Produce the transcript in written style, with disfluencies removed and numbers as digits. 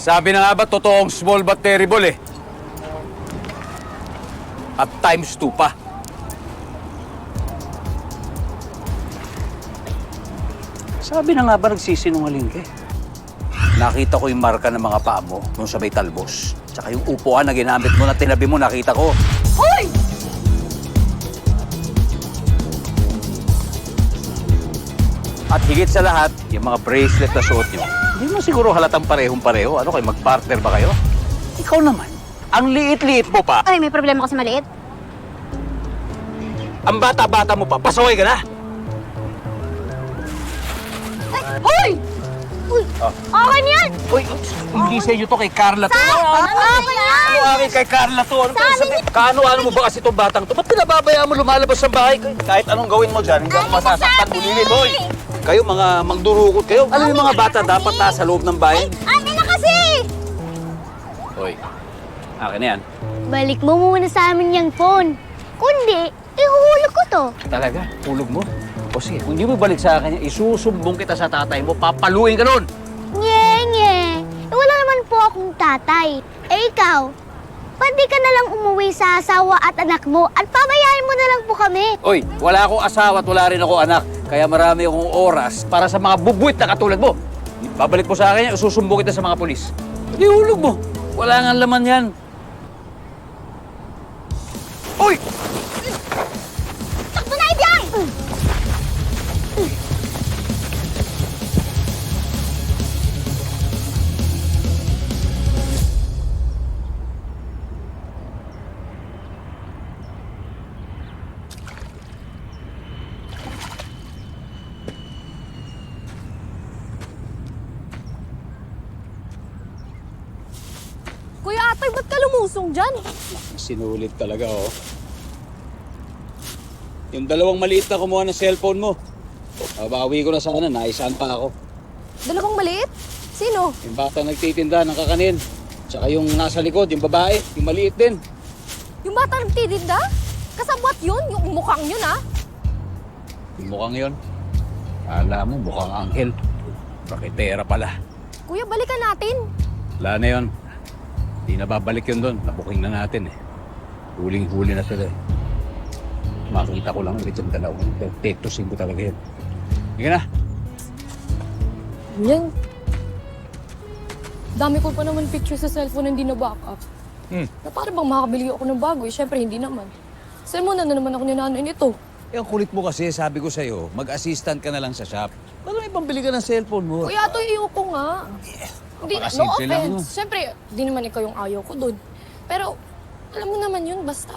Sabi na nga ba, totoong small but terrible eh. At times 2 pa. Sabi na nga ba nagsisinungaling ka eh. Nakita ko yung marka ng mga paa mo nung sa may talbos. Tsaka yung upuan na ginamit mo na tinabi mo, nakita ko. Hoy! At higit sa lahat, yung mga bracelet na suot nyo. Hindi mo siguro halatang parehong-pareho. Ano kayo, mag-partner ba kayo? Ikaw naman, ang liit-liit mo pa. Ay, may problema ko sa maliit. Ang bata-bata mo pa, pasaway ka na. Hoy! Uy! Akin yan! Uy, hindi sa inyo to, kay Carla to. Akin yan! Ano akin kay Carla to? Ano ba sabi? Kaano-ano mo ba kasi itong batang to? Ba't pinababayaan mo lumalabas sa bahay? Kahit anong gawin mo dyan, hindi ako masasaktan. Bulilit, hoy! Kayo, mga magdurukot kayo. Alam mo yung mga bata dapat nasa loob ng bahay? Akin na kasi! Hoy, akin na yan. Balik mo muna sa amin yung phone. Kundi, ihuhulog ko to. Talaga? Hulog mo? O sige, kung hindi mo balik sa akin, isusumbong kita sa tatay mo, papaluin ka nun! Nye. Wala naman po akong tatay. Eh ikaw, pwede ka na lang umuwi sa asawa at anak mo at pabayaan mo na lang po kami. Oy, wala akong asawa at wala rin ako anak. Kaya marami akong oras para sa mga bubuit na katulad mo. Babalik mo sa akin yan, susumbong kita sa mga polis. Ihulog mo. Wala nga laman yan. Uy! Takbo na dyan! Kuya Atoy, ba't ka lumusong dyan? Sinulit talaga, oh. Yung dalawang maliit na kumuha ng cellphone mo. Babawi ko na sana, naisaan pa ako. Dalawang maliit? Sino? Yung bata nagtitinda ng kakanin. Tsaka yung nasa likod, yung babae, yung maliit din. Yung bata nagtitinda? Kasabwat yun? Yung mukhang yun, ah? Yung mukhang yun. Alam mo, mukhang anghel. Raketera pala. Kuya, balikan natin. Wala na yun. Hindi na babalik yun doon. Nabuking na natin eh. Huling-huli na sila eh. Makita ko lang ulit yung dalawang. Tektosin ko talaga yun. Sige na. Yan. Dami ko pa naman picture sa cellphone na hindi na backup. Na para bang makabili ako ng bago eh. Siyempre, hindi naman. Saan mo na naman ako ni nanay nito? Eh, ang kulit mo kasi, sabi ko sa'yo, mag-assistant ka na lang sa shop. Paano may pambili ka ng cellphone mo? Kuya Atoy, ayoko nga. Hindi, no Napakasimple lang, offense. no? Siyempre, di naman ikaw yung ayaw ko doon. Pero, alam mo naman yun, basta